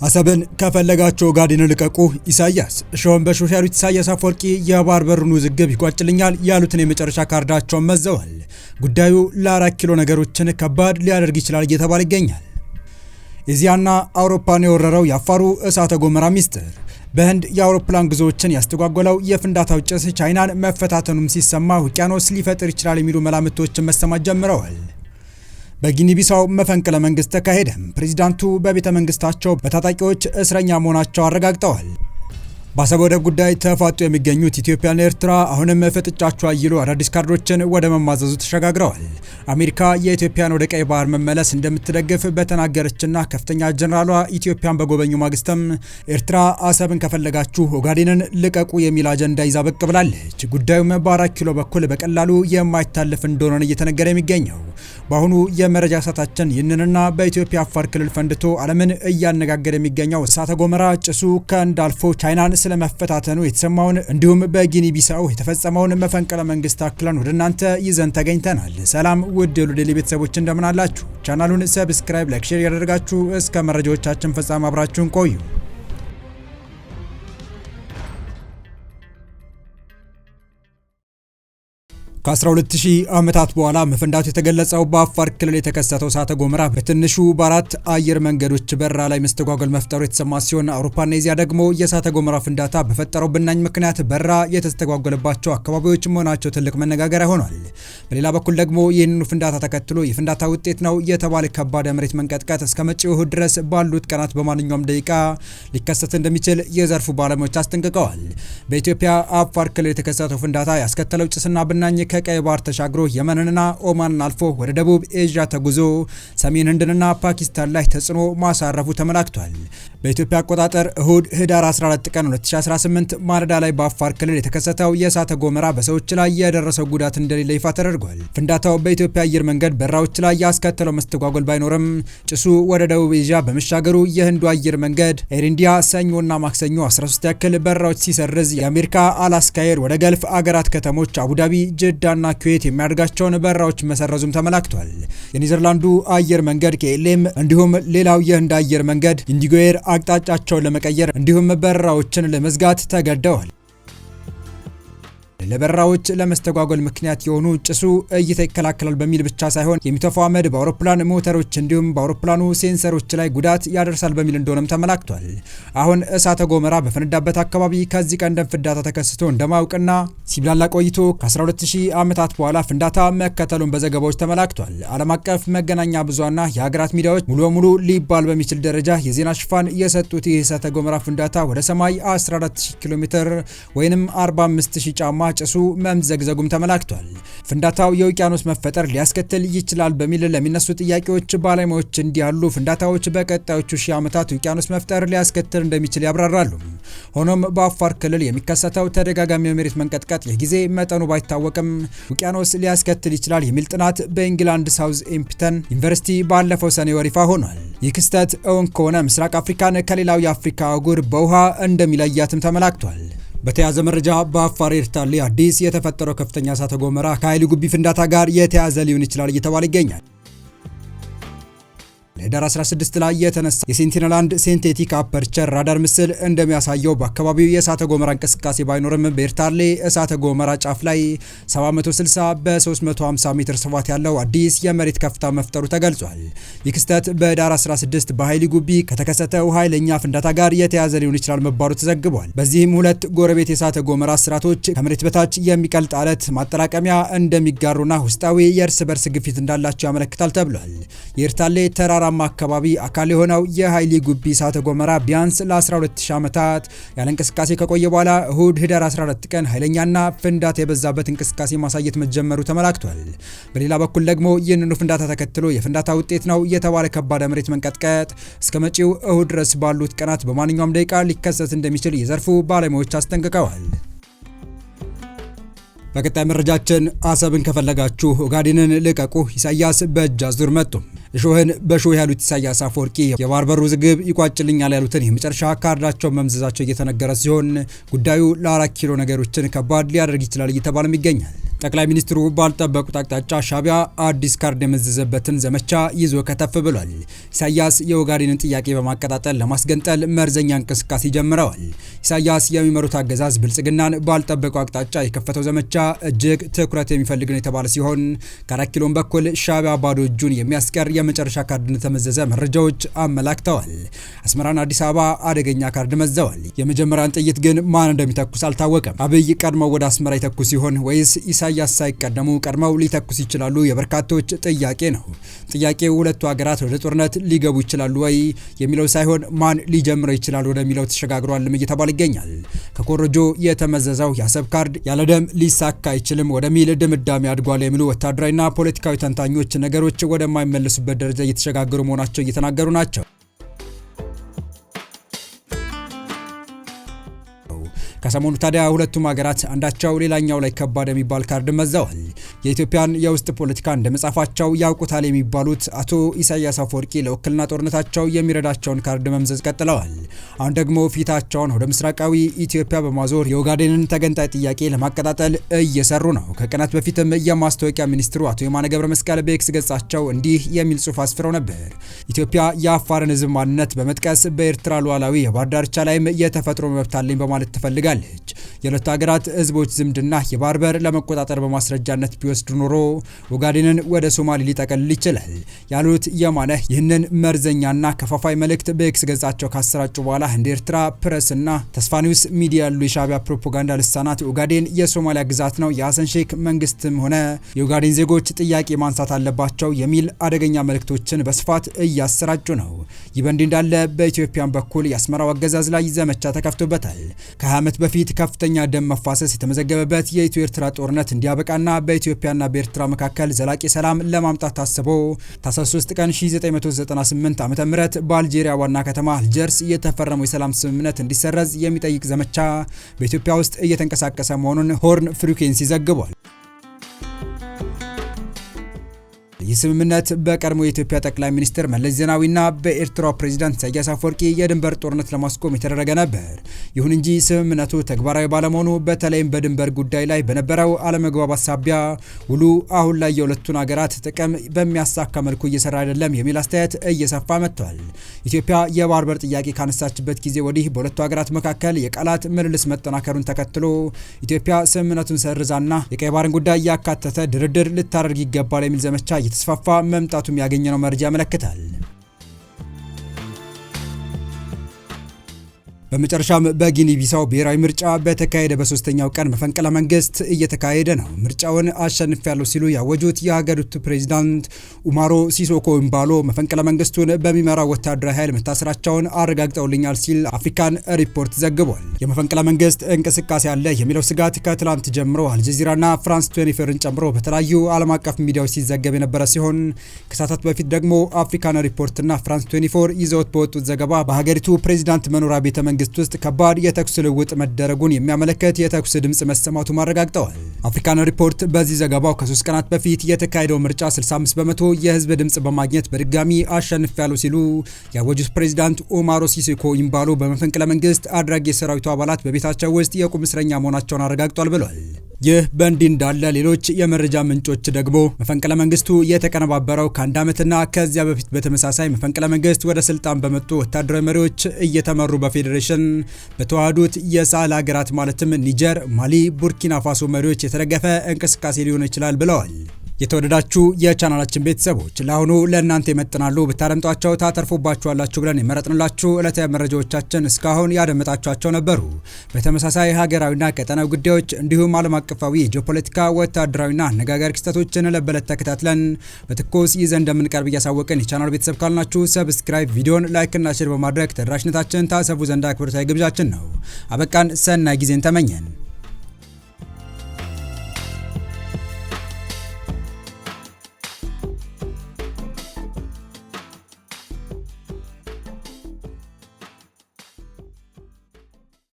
አሰብን ከፈለጋቸው ኦጋዴንን ልቀቁ። ኢሳያስ ሾን በሾሽ ያሉት ኢሳያስ አፈወርቂ የባህር በሩን ውዝግብ ይቋጭልኛል ያሉትን የመጨረሻ ካርዳቸውን መዘዋል። ጉዳዩ ለ4 ኪሎ ነገሮችን ከባድ ሊያደርግ ይችላል እየተባለ ይገኛል። ኤዚያና አውሮፓን የወረረው የአፋሩ እሳተ ገሞራ ሚስጥር፣ በህንድ የአውሮፕላን ጉዞዎችን ያስተጓጎለው የፍንዳታው ጭስ ቻይናን መፈታተኑም ሲሰማ ውቅያኖስ ሊፈጥር ይችላል የሚሉ መላምቶችን መሰማት ጀምረዋል። በጊኒ ቢሳው መፈንቅለ መንግስት ተካሄደ። ፕሬዚዳንቱ በቤተ መንግስታቸው በታጣቂዎች እስረኛ መሆናቸው አረጋግጠዋል። በአሰብ ወደብ ጉዳይ ተፋጡ የሚገኙት ኢትዮጵያና ኤርትራ አሁንም ፍጥጫቸው አይሎ አዳዲስ ካርዶችን ወደ መማዘዙ ተሸጋግረዋል። አሜሪካ የኢትዮጵያን ወደ ቀይ ባህር መመለስ እንደምትደግፍ በተናገረችና ከፍተኛ ጀነራሏ ኢትዮጵያን በጎበኙ ማግስትም ኤርትራ አሰብን ከፈለጋችሁ ኦጋዴንን ልቀቁ የሚል አጀንዳ ይዛ ብቅ ብላለች። ጉዳዩም በ4 ኪሎ በኩል በቀላሉ የማይታለፍ እንደሆነ እየተነገረ የሚገኘው በአሁኑ የመረጃ ሰዓታችን ይህንንና በኢትዮጵያ አፋር ክልል ፈንድቶ ዓለምን እያነጋገረ የሚገኘው እሳተ ገሞራ ጭሱ ከእንዳልፎ ቻይናን ስለመፈታተኑ የተሰማውን እንዲሁም በጊኒ ቢሳው የተፈጸመውን መፈንቅለ መንግስት አክለን ወደ እናንተ ይዘን ተገኝተናል። ሰላም ውድ የሉዴሊ ቤተሰቦች እንደምን አላችሁ? ቻናሉን ሰብስክራይብ፣ ላይክ፣ ሼር ያደረጋችሁ እስከ መረጃዎቻችን ፍጻሜ አብራችሁን ቆዩ። ከ12000 ዓመታት በኋላ መፈንዳቱ የተገለጸው በአፋር ክልል የተከሰተው እሳተ ገሞራ በትንሹ በ4 አየር መንገዶች በረራ ላይ መስተጓጎል መፍጠሩ የተሰማ ሲሆን አውሮፓና ኤዚያ ደግሞ የእሳተ ገሞራ ፍንዳታ በፈጠረው ብናኝ ምክንያት በረራ የተስተጓጎለባቸው አካባቢዎች መሆናቸው ትልቅ መነጋገሪያ ሆኗል። በሌላ በኩል ደግሞ ይህንኑ ፍንዳታ ተከትሎ የፍንዳታ ውጤት ነው የተባለ ከባድ የመሬት መንቀጥቀጥ እስከ መጪው እሁድ ድረስ ባሉት ቀናት በማንኛውም ደቂቃ ሊከሰት እንደሚችል የዘርፉ ባለሙያዎች አስጠንቅቀዋል። በኢትዮጵያ አፋር ክልል የተከሰተው ፍንዳታ ያስከተለው ጭስና ብናኝ ከቀይ ባህር ተሻግሮ የመንንና ኦማንን አልፎ ወደ ደቡብ ኤዥያ ተጉዞ ሰሜን ህንድንና ፓኪስታን ላይ ተጽዕኖ ማሳረፉ ተመላክቷል። በኢትዮጵያ አቆጣጠር እሁድ ህዳር 14 ቀን 2018 ማለዳ ላይ በአፋር ክልል የተከሰተው የእሳተ ገሞራ በሰዎች ላይ የደረሰው ጉዳት እንደሌለ ይፋ ተደርጓል። ፍንዳታው በኢትዮጵያ አየር መንገድ በረራዎች ላይ ያስከተለው መስተጓጎል ባይኖርም ጭሱ ወደ ደቡብ ኤዥያ በመሻገሩ የህንዱ አየር መንገድ ኤር ኢንዲያ ሰኞና ማክሰኞ 13 ያክል በረራዎች ሲሰርዝ የአሜሪካ አላስካ ኤር ወደ ገልፍ አገራት ከተሞች አቡዳቢ፣ ጅዳ ና ኩዌት የሚያደርጋቸውን በረራዎች መሰረዙም ተመላክቷል። የኔዘርላንዱ አየር መንገድ KLM እንዲሁም ሌላው የህንድ አየር መንገድ ኢንዲጎ ኤር አቅጣጫቸውን ለመቀየር እንዲሁም በረራዎችን ለመዝጋት ተገደዋል። ለበረራዎች ለመስተጓጎል ምክንያት የሆኑ ጭሱ እይታ ይከላከላል በሚል ብቻ ሳይሆን የሚተፋው አመድ በአውሮፕላን ሞተሮች እንዲሁም በአውሮፕላኑ ሴንሰሮች ላይ ጉዳት ያደርሳል በሚል እንደሆነም ተመላክቷል። አሁን እሳተ ገሞራ በፈነዳበት አካባቢ ከዚህ ቀደም ፍንዳታ ተከስቶ እንደማያውቅና ሲብላላ ቆይቶ ከ12000 ዓመታት በኋላ ፍንዳታ መከተሉን በዘገባዎች ተመላክቷል። ዓለም አቀፍ መገናኛ ብዙሃንና የሀገራት ሚዲያዎች ሙሉ በሙሉ ሊባል በሚችል ደረጃ የዜና ሽፋን የሰጡት ይህ እሳተ ገሞራ ፍንዳታ ወደ ሰማይ 14000 ኪሎ ሜትር ወይም 45000 ጫማ ጭሱ መምዘግዘጉም ተመላክቷል። ፍንዳታው የውቅያኖስ መፈጠር ሊያስከትል ይችላል በሚል ለሚነሱ ጥያቄዎች ባለሙያዎች እንዲህ ያሉ ፍንዳታዎች በቀጣዮቹ 1000 ዓመታት ውቅያኖስ መፍጠር ሊያስከትል እንደሚችል ያብራራሉ። ሆኖም በአፋር ክልል የሚከሰተው ተደጋጋሚ የመሬት መንቀጥቀጥ የጊዜ መጠኑ ባይታወቅም ውቅያኖስ ሊያስከትል ይችላል የሚል ጥናት በኢንግላንድ ሳውዝ ኢምፕተን ዩኒቨርሲቲ ባለፈው ሰኔ ወር ይፋ ሆኗል። ይህ ክስተት እውን ከሆነ ምስራቅ አፍሪካን ከሌላው የአፍሪካ አህጉር በውሃ እንደሚለያትም ተመላክቷል። በተያዘ መረጃ በአፋር ኤርታሌ አዲስ የተፈጠረው ከፍተኛ እሳተ ገሞራ ከኃይሊ ጉቢ ፍንዳታ ጋር የተያዘ ሊሆን ይችላል እየተባለ ይገኛል። ለህዳር 16 ላይ የተነሳ የሴንቲነል-1 ሴንቴቲክ አፐርቸር ራዳር ምስል እንደሚያሳየው በአካባቢው የእሳተ ገሞራ እንቅስቃሴ ባይኖርም በኤርታሌ እሳተ ገሞራ ጫፍ ላይ 760 በ350 ሜትር ስፋት ያለው አዲስ የመሬት ከፍታ መፍጠሩ ተገልጿል። ይህ ክስተት በህዳር 16 በኃይሊ ጉቢ ከተከሰተው ኃይለኛ ፍንዳታ ጋር የተያዘ ሊሆን ይችላል መባሉ ተዘግቧል። በዚህም ሁለት ጎረቤት የእሳተ ገሞራ ስራቶች ከመሬት በታች የሚቀልጥ አለት ማጠራቀሚያ እንደሚጋሩና ውስጣዊ የእርስ በርስ ግፊት እንዳላቸው ያመለክታል ተብሏል። የኤርታሌ ተራራ አካባቢ አካል የሆነው የኃይሊ ጉቢ እሳተ ገሞራ ቢያንስ ለ12000 ዓመታት ያለ እንቅስቃሴ ከቆየ በኋላ እሁድ ህዳር 14 ቀን ኃይለኛና ፍንዳታ የበዛበት እንቅስቃሴ ማሳየት መጀመሩ ተመላክቷል። በሌላ በኩል ደግሞ ይህንኑ ፍንዳታ ተከትሎ የፍንዳታ ውጤት ነው የተባለ ከባድ መሬት መንቀጥቀጥ እስከ መጪው እሁድ ድረስ ባሉት ቀናት በማንኛውም ደቂቃ ሊከሰት እንደሚችል የዘርፉ ባለሙያዎች አስጠንቅቀዋል። በቀጣይ መረጃችን አሰብን ከፈለጋችሁ ኦጋዴንን ልቀቁ፣ ኢሳያስ በእጅ አዙር መጡ። እሾህን በሾህ ያሉት ኢሳያስ አፈወርቂ የባህር በር ውዝግብ ይቋጭልኛል ያሉትን የመጨረሻ ካርዳቸውን መምዘዛቸው እየተነገረ ሲሆን ጉዳዩ ለ4 ኪሎ ነገሮችን ከባድ ሊያደርግ ይችላል እየተባለም ይገኛል። ጠቅላይ ሚኒስትሩ ባልጠበቁት አቅጣጫ ሻዕቢያ አዲስ ካርድ የመዘዘበትን ዘመቻ ይዞ ከተፍ ብሏል። ኢሳያስ የኦጋዴንን ጥያቄ በማቀጣጠል ለማስገንጠል መርዘኛ እንቅስቃሴ ጀምረዋል። ኢሳያስ የሚመሩት አገዛዝ ብልጽግናን ባልጠበቁ አቅጣጫ የከፈተው ዘመቻ እጅግ ትኩረት የሚፈልግ ነው የተባለ ሲሆን ከ4 ኪሎም በኩል ሻዕቢያ ባዶ እጁን የሚያስቀር የመጨረሻ ካርድ እንደተመዘዘ መረጃዎች አመላክተዋል። አስመራና አዲስ አበባ አደገኛ ካርድ መዘዋል። የመጀመሪያን ጥይት ግን ማን እንደሚተኩስ አልታወቀም። አብይ ቀድመው ወደ አስመራ ይተኩስ ሲሆን ወይስ ኢሳያስ ሳይቀደሙ ቀድመው ሊተኩስ ይችላሉ? የበርካቶች ጥያቄ ነው። ጥያቄው ሁለቱ ሀገራት ወደ ጦርነት ሊገቡ ይችላሉ ወይ የሚለው ሳይሆን ማን ሊጀምረው ይችላል ወደሚለው ተሸጋግሯልም እየተባለ ይገኛል። ከኮረጆ የተመዘዘው የአሰብ ካርድ ያለ ደም ሊሳካ አይችልም ወደሚል ድምዳሜ አድጓል የሚሉ ወታደራዊና ፖለቲካዊ ተንታኞች ነገሮች ወደማይመለሱበት ደረጃ እየተሸጋገሩ መሆናቸው እየተናገሩ ናቸው። ከሰሞኑ ታዲያ ሁለቱም ሀገራት አንዳቸው ሌላኛው ላይ ከባድ የሚባል ካርድ መዘዋል። የኢትዮጵያን የውስጥ ፖለቲካ እንደመጻፋቸው ያውቁታል የሚባሉት አቶ ኢሳያስ አፈወርቂ ለውክልና ጦርነታቸው የሚረዳቸውን ካርድ መምዘዝ ቀጥለዋል። አሁን ደግሞ ፊታቸውን ወደ ምስራቃዊ ኢትዮጵያ በማዞር የኦጋዴንን ተገንጣይ ጥያቄ ለማቀጣጠል እየሰሩ ነው። ከቀናት በፊትም የማስታወቂያ ሚኒስትሩ አቶ የማነ ገብረ መስቀል በኤክስ ገጻቸው እንዲህ የሚል ጽሑፍ አስፍረው ነበር። ኢትዮጵያ የአፋርን ሕዝብ ማንነት በመጥቀስ በኤርትራ ሉዓላዊ የባህር ዳርቻ ላይም የተፈጥሮ መብት አለኝ በማለት ትፈልጋለች። የሁለቱ ሀገራት ህዝቦች ዝምድና የባህር በር ለመቆጣጠር በማስረጃነት ቢወስዱ ኖሮ ኦጋዴንን ወደ ሶማሌ ሊጠቀልል ይችላል ያሉት የማነ ይህንን መርዘኛና ከፋፋይ መልእክት በኤክስ ገጻቸው ካሰራጩ በኋላ እንደ ኤርትራ ፕሬስና ተስፋ ኒውስ ሚዲያ ያሉ የሻዕቢያ ፕሮፓጋንዳ ልሳናት ኦጋዴን የሶማሊያ ግዛት ነው፣ የሐሰን ሼክ መንግስትም ሆነ የኦጋዴን ዜጎች ጥያቄ ማንሳት አለባቸው የሚል አደገኛ መልእክቶችን በስፋት እያሰራጩ ነው። ይህ በእንዲህ እንዳለ በኢትዮጵያን በኩል የአስመራው አገዛዝ ላይ ዘመቻ ተከፍቶበታል። ከ20 ዓመት በፊት ከፍተኛ ደም መፋሰስ የተመዘገበበት የኢትዮ ኤርትራ ጦርነት እንዲያበቃና በኢትዮጵያና በኤርትራ መካከል ዘላቂ ሰላም ለማምጣት ታስቦ ታህሳስ 3 ቀን 1998 ዓ.ም በአልጄሪያ ዋና ከተማ አልጀርስ የተፈረመው የሰላም ስምምነት እንዲሰረዝ የሚጠይቅ ዘመቻ በኢትዮጵያ ውስጥ እየተንቀሳቀሰ መሆኑን ሆርን ፍሪኩዌንሲ ዘግቧል። ይህ ስምምነት በቀድሞ የኢትዮጵያ ጠቅላይ ሚኒስትር መለስ ዜናዊና በኤርትራው ፕሬዝዳንት ኢሳያስ አፈወርቂ የድንበር ጦርነት ለማስቆም የተደረገ ነበር። ይሁን እንጂ ስምምነቱ ተግባራዊ ባለመሆኑ በተለይም በድንበር ጉዳይ ላይ በነበረው አለመግባባት ሳቢያ ውሉ አሁን ላይ የሁለቱን ሀገራት ጥቅም በሚያሳካ መልኩ እየሰራ አይደለም የሚል አስተያየት እየሰፋ መጥቷል። ኢትዮጵያ የባህር በር ጥያቄ ካነሳችበት ጊዜ ወዲህ በሁለቱ ሀገራት መካከል የቃላት ምልልስ መጠናከሩን ተከትሎ ኢትዮጵያ ስምምነቱን ሰርዛና የቀይ ባህርን ጉዳይ ያካተተ ድርድር ልታደርግ ይገባል የሚል ዘመቻ ተስፋፋ መምጣቱም ያገኘነው መረጃ ያመለክታል። በመጨረሻም በጊኒ ቢሳው ብሔራዊ ምርጫ በተካሄደ በሶስተኛው ቀን መፈንቅለ መንግስት እየተካሄደ ነው። ምርጫውን አሸንፊያለሁ ሲሉ ያወጁት የሀገሪቱ ፕሬዝዳንት ኡማሮ ሲሶኮ ኢምባሎ መፈንቅለ መንግስቱን በሚመራው ወታደራዊ ኃይል መታሰራቸውን አረጋግጠውልኛል ሲል አፍሪካን ሪፖርት ዘግቧል። የመፈንቅለ መንግስት እንቅስቃሴ አለ የሚለው ስጋት ከትላንት ጀምሮ አልጀዚራና ፍራንስ 24ን ጨምሮ በተለያዩ ዓለም አቀፍ ሚዲያዎች ሲዘገብ የነበረ ሲሆን ከሰዓታት በፊት ደግሞ አፍሪካን ሪፖርትና ፍራንስ 24 ይዘውት በወጡት ዘገባ በሀገሪቱ ፕሬዝዳንት መኖሪያ ቤተ መንግስት ውስጥ ከባድ የተኩስ ልውውጥ መደረጉን የሚያመለክት የተኩስ ድምጽ መሰማቱ ማረጋግጠዋል። አፍሪካን ሪፖርት በዚህ ዘገባው ከ3 ቀናት በፊት የተካሄደው ምርጫ 65 በመቶ የህዝብ ድምጽ በማግኘት በድጋሚ አሸንፊያለሁ ሲሉ ያወጁት ፕሬዝዳንት ኡማሮ ሲሶኮ ኢምባሎ በመፈንቅለ መንግስት አድራጊ የሰራዊቱ አባላት በቤታቸው ውስጥ የቁም እስረኛ መሆናቸውን አረጋግጧል ብሏል። ይህ በእንዲህ እንዳለ ሌሎች የመረጃ ምንጮች ደግሞ መፈንቅለ መንግስቱ የተቀነባበረው ከአንድ ዓመትና ከዚያ በፊት በተመሳሳይ መፈንቅለ መንግስት ወደ ስልጣን በመጡ ወታደራዊ መሪዎች እየተመሩ በፌዴሬሽን በተዋሃዱት የሳህል ሀገራት ማለትም ኒጀር፣ ማሊ፣ ቡርኪና ፋሶ መሪዎች የተደገፈ እንቅስቃሴ ሊሆን ይችላል ብለዋል። የተወደዳችሁ የቻናላችን ቤተሰቦች ለአሁኑ ለእናንተ ይመጥናሉ ብታደምጧቸው ታተርፉባችኋላችሁ ብለን የመረጥንላችሁ ዕለታዊ መረጃዎቻችን እስካሁን ያደመጣችኋቸው ነበሩ። በተመሳሳይ ሀገራዊና ቀጠናዊ ጉዳዮች እንዲሁም ዓለም አቀፋዊ የጂኦፖለቲካ ወታደራዊና አነጋጋሪ ክስተቶችን ለበለት ተከታትለን በትኩስ ይዘን እንደምንቀርብ እያሳወቅን የቻናሉ ቤተሰብ ካልናችሁ ሰብስክራይብ፣ ቪዲዮን ላይክ እና ሼር በማድረግ ተደራሽነታችን ታሰፉ ዘንድ አክብሮታዊ ግብዣችን ነው። አበቃን። ሰናይ ጊዜን ተመኘን።